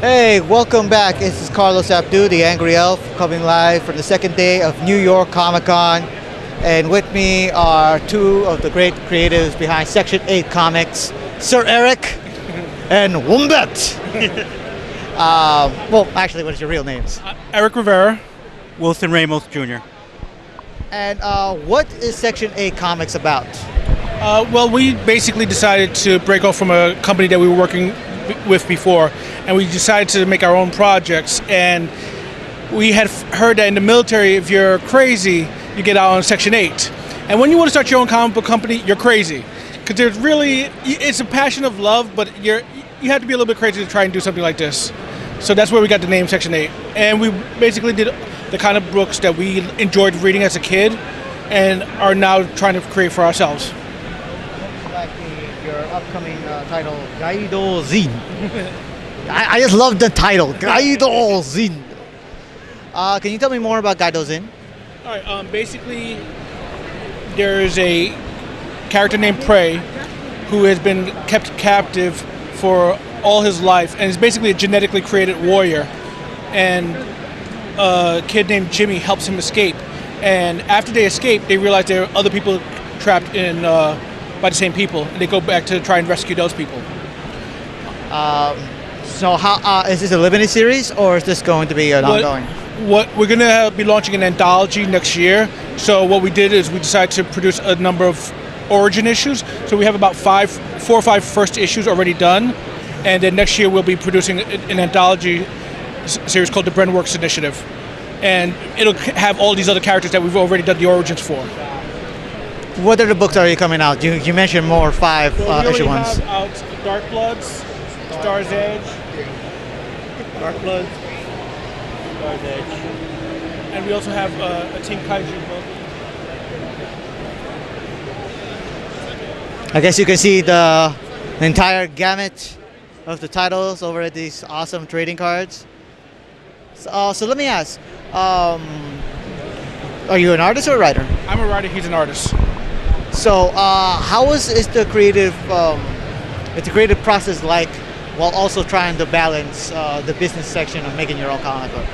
Hey, welcome back. This is Carlos Abdu, the Angry Elf, coming live for the second day of New York Comic Con. And with me are two of the great creatives behind Section 8 Comics, Sir Eric and Wombat. Well, actually, what is your real names? Eric Rivera. Wilson Ramos Jr. And what is Section 8 Comics about? Well, we basically decided to break off from a company that we were working with before, and we decided to make our own projects. And we had heard that in the military, if you're crazy, you get out on Section 8. And when you want to start your own comic book company, you're crazy. Because there's really, it's a passion of love, but you have to be a little bit crazy to try and do something like this. So that's where we got the name Section 8. And we basically did the kind of books that we enjoyed reading as a kid and are now trying to create for ourselves. Like your upcoming title, Gaido Zin. I just love the title, Gaido Zin. Can you tell me more about Gaido Zin? All right. Basically, there's a character named Prey who has been kept captive for all his life, and is basically a genetically created warrior. And a kid named Jimmy helps him escape. And after they escape, they realize there are other people trapped in by the same people, and they go back to try and rescue those people. So how is this a limited series, or is this going to be an ongoing? What we're going to be launching an anthology next year. So what we did is we decided to produce a number of origin issues. So we have about 4 or 5 first issues already done, and then next year we'll be producing an anthology series called the Brenworks Initiative, and it'll have all these other characters that we've already done the origins for. What other books are you coming out? You mentioned more 5 issue ones. We have out Dark Bloods, Star's Edge, Dark Bloods, Star's Edge. and we also have a Team Kaiju book. I guess you can see the entire gamut of the titles over at these awesome trading cards. So let me ask, are you an artist or a writer? I'm a writer, he's an artist. So how is the creative process like, while also trying to balance the business section of making your own comic book?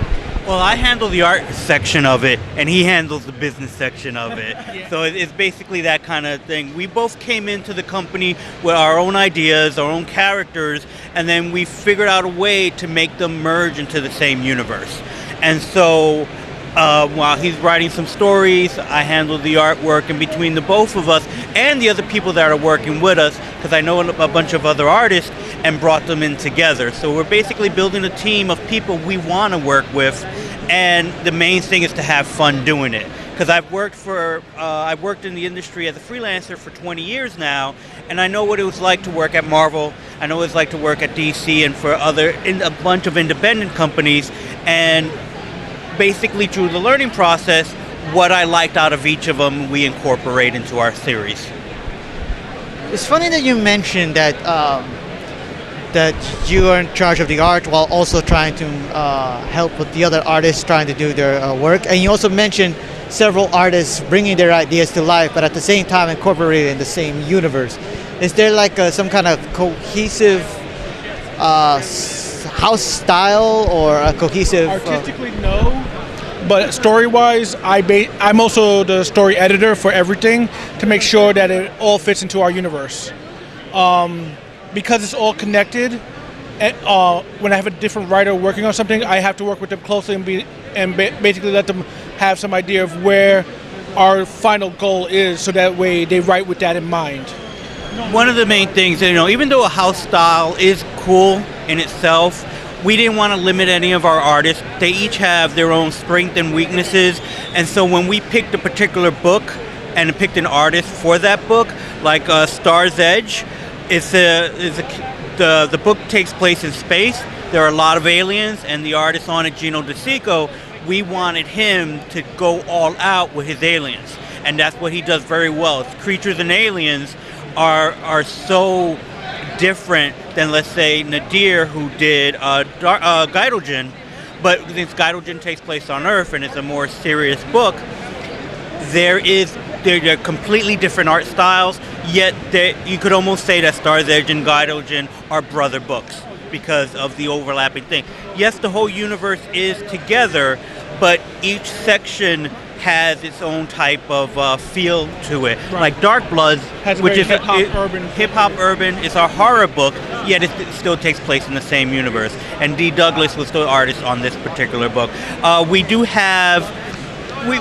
Well, I handle the art section of it, and he handles the business section of it. Yeah. So it's basically that kind of thing. We both came into the company with our own ideas, our own characters, and then we figured out a way to make them merge into the same universe. And so while he's writing some stories, I handle the artwork, and between the both of us and the other people that are working with us, because I know a bunch of other artists, and brought them in together. So we're basically building a team of people we want to work with, and the main thing is to have fun doing it. Because I've worked in the industry as a freelancer for 20 years now, and I know what it was like to work at Marvel. I know what it's like to work at DC and for a bunch of independent companies, and basically through the learning process, what I liked out of each of them we incorporate into our series. It's funny that you mentioned that that you are in charge of the art while also trying to help with the other artists trying to do their work. And you also mentioned several artists bringing their ideas to life, but at the same time incorporated in the same universe. Is there like some kind of cohesive house style or a cohesive... Artistically, no. But story-wise, I'm also the story editor for everything to make sure that it all fits into our universe. Because it's all connected, when I have a different writer working on something, I have to work with them closely and basically let them have some idea of where our final goal is, so that way they write with that in mind. One of the main things, even though a house style is cool in itself, we didn't want to limit any of our artists. They each have their own strengths and weaknesses, and so when we picked a particular book and picked an artist for that book, like Star's Edge, the book takes place in space. There are a lot of aliens, and the artist on it, Gino DeSico, we wanted him to go all out with his aliens, and that's what he does very well. His creatures and aliens are so different than, let's say, Nadir, who did Gaidojin, but since Gaidojin takes place on Earth and it's a more serious book, they're completely different art styles, yet you could almost say that Star's Edge and Gaidojin are brother books. because of the overlapping thing. Yes, the whole universe is together, but each section has its own type of feel to it. Right. Like Dark Bloods, Has a which very is hip-hop urban is our horror book, yet it still takes place in the same universe. And D. Douglas was the artist on this particular book. We do have.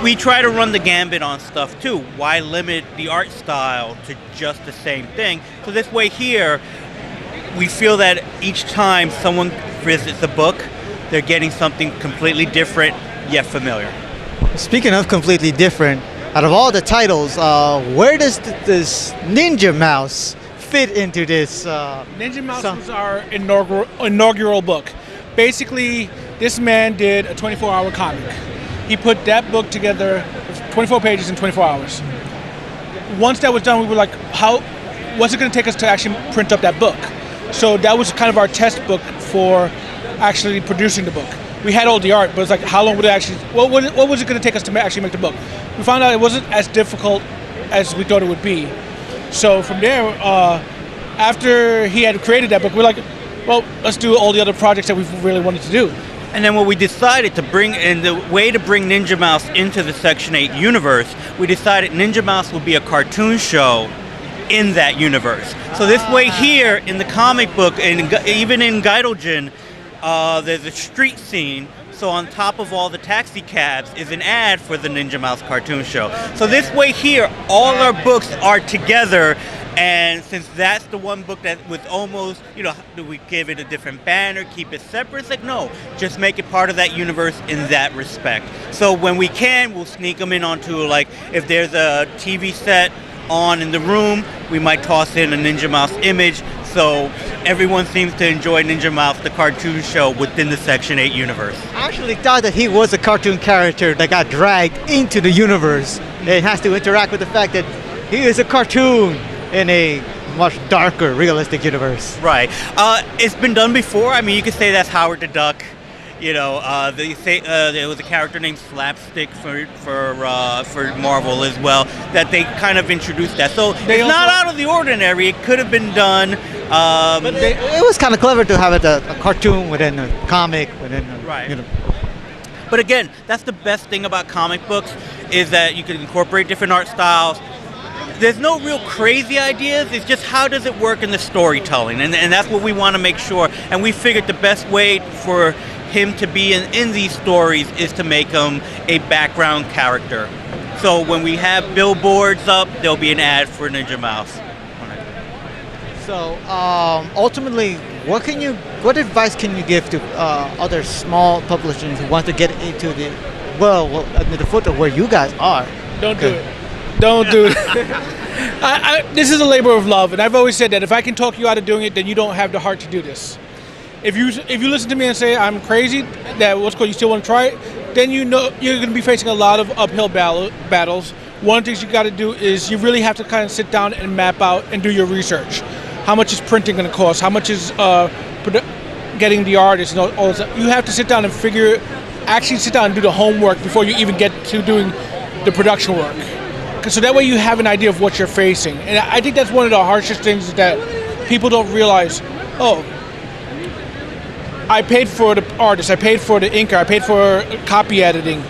We try to run the gambit on stuff too. Why limit the art style to just the same thing? So this way here, we feel that each time someone visits a book, they're getting something completely different yet familiar. Speaking of completely different, out of all the titles, where does this Ninja Mouse fit into this? Ninja Mouse was our inaugural book. Basically, this man did a 24-hour comic. He put that book together, 24 pages in 24 hours. Once that was done, we were like, what's it going to take us to actually print up that book? So that was kind of our test book for actually producing the book. We had all the art, but it's like, how long would it actually, what was it going to take us to actually make the book? We found out it wasn't as difficult as we thought it would be. So from there, after he had created that book, we're like, well, let's do all the other projects that we really wanted to do. And then what we decided to bring, and the way to bring Ninja Mouse into the Section 8 universe, we decided Ninja Mouse would be a cartoon show in that universe. So this way here in the comic book, and even in Geidelgen, there's a street scene. So on top of all the taxi cabs is an ad for the Ninja Mouse cartoon show. So this way here, all our books are together. And since that's the one book that was almost, do we give it a different banner, keep it separate? It's like, no, just make it part of that universe in that respect. So when we can, we'll sneak them in onto, like, if there's a TV set on in the room, we might toss in a Ninja Mouse image. So everyone seems to enjoy Ninja Mouse, the cartoon show, within the Section 8 universe. I actually thought that he was a cartoon character that got dragged into the universe. It has to interact with the fact that he is a cartoon in a much darker, realistic universe. Right. It's been done before. I mean, you could say that's Howard the Duck. There was a character named Slapstick for Marvel as well, that they kind of introduced that. So it's not out of the ordinary. It could have been done. But it was kind of clever to have it a cartoon within a comic, right. But again, that's the best thing about comic books, is that you can incorporate different art styles. There's no real crazy ideas. It's just how does it work in the storytelling, and that's what we want to make sure. And we figured the best way for him to be in these stories is to make him a background character. So when we have billboards up, there'll be an ad for Ninja Mouse. So ultimately, what advice can you give to other small publishers who want to get into the foot of where you guys are? Don't do it. Don't do it. This is a labor of love, and I've always said that if I can talk you out of doing it, then you don't have the heart to do this. If you listen to me and say I'm crazy, that you still want to try it, then you know you're going to be facing a lot of uphill battles. One of the things you got to do is you really have to kind of sit down and map out and do your research. How much is printing going to cost? How much is getting the artists? And all that. You have to sit down and sit down and do the homework before you even get to doing the production work. So that way you have an idea of what you're facing. And I think that's one of the harshest things, is that people don't realize, oh, I paid for the artist, I paid for the inker, I paid for copy editing.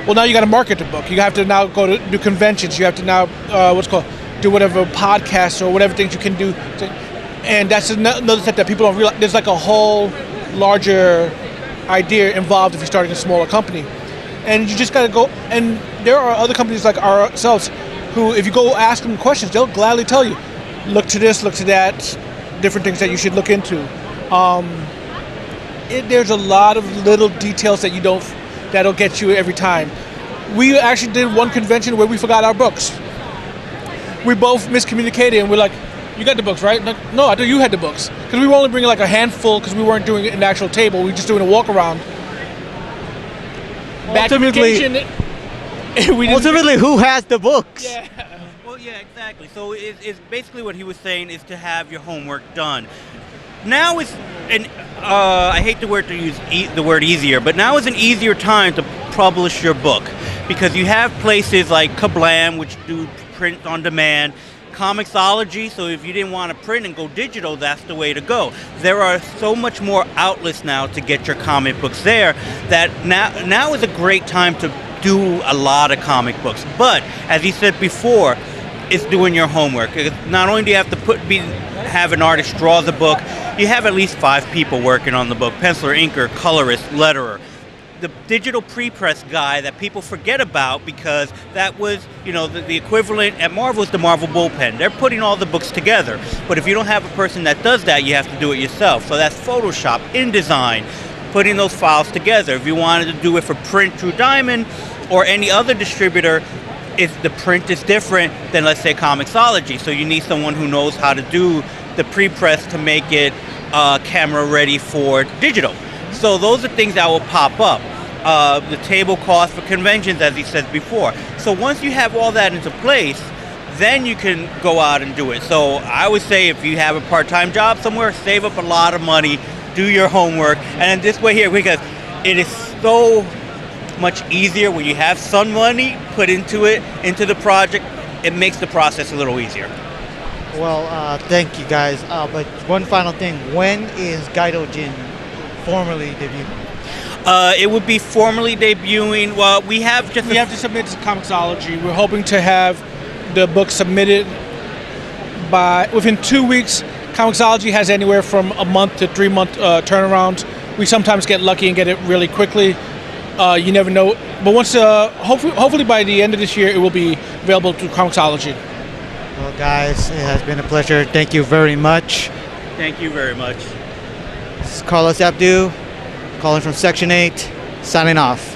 Well, now you got to market the book. You have to now go to do conventions. You have to now, do whatever podcasts or whatever things you can do. And that's another step that people don't realize. There's like a whole larger idea involved if you're starting a smaller company. And you just got to go, and there are other companies like ourselves who, if you go ask them questions, they'll gladly tell you, look to this, look to that, different things that you should look into. There's a lot of little details that'll get you every time. We actually did one convention where we forgot our books. We both miscommunicated, and we're like, you got the books, right? Like, no, I thought you had the books. Because we were only bringing like a handful, because we weren't doing an actual table, we were just doing a walk around. Ultimately, who has the books? Yeah. Well, yeah, exactly. So it's basically what he was saying is to have your homework done. Now is, and I hate to use the word easier, but now is an easier time to publish your book, because you have places like Kablam, which do print on demand. Comixology, so if you didn't want to print and go digital, that's the way to go. There are so much more outlets now to get your comic books there that now is a great time to do a lot of comic books. But as you said before, it's doing your homework. Not only do you have to have an artist draw the book, you have at least 5 people working on the book: penciler, inker, colorist, letterer. The digital pre-press guy that people forget about, because that was, the equivalent at Marvel is the Marvel bullpen. They're putting all the books together. But if you don't have a person that does that, you have to do it yourself. So that's Photoshop, InDesign, putting those files together. If you wanted to do it for print through Diamond or any other distributor, if the print is different than, let's say, Comixology. So you need someone who knows how to do the pre-press to make it camera ready for digital. So those are things that will pop up. The table cost for conventions, as he said before. So once you have all that into place, then you can go out and do it. So I would say, if you have a part-time job somewhere, save up a lot of money, do your homework, and this way here, because it is so much easier when you have some money put into it, into the project. It makes the process a little easier. Well, thank you guys. But one final thing: when is Gaidojin formally debuting? It would be formally debuting. Well, we have to submit to Comixology. We're hoping to have the book submitted within 2 weeks. Comixology has anywhere from a month to 3 month turnaround. We sometimes get lucky and get it really quickly. You never know. But once, hopefully by the end of this year, it will be available through Comixology. Well, guys, it has been a pleasure. Thank you very much. Thank you very much. This is Carlos Abdu, calling from Section 8, signing off.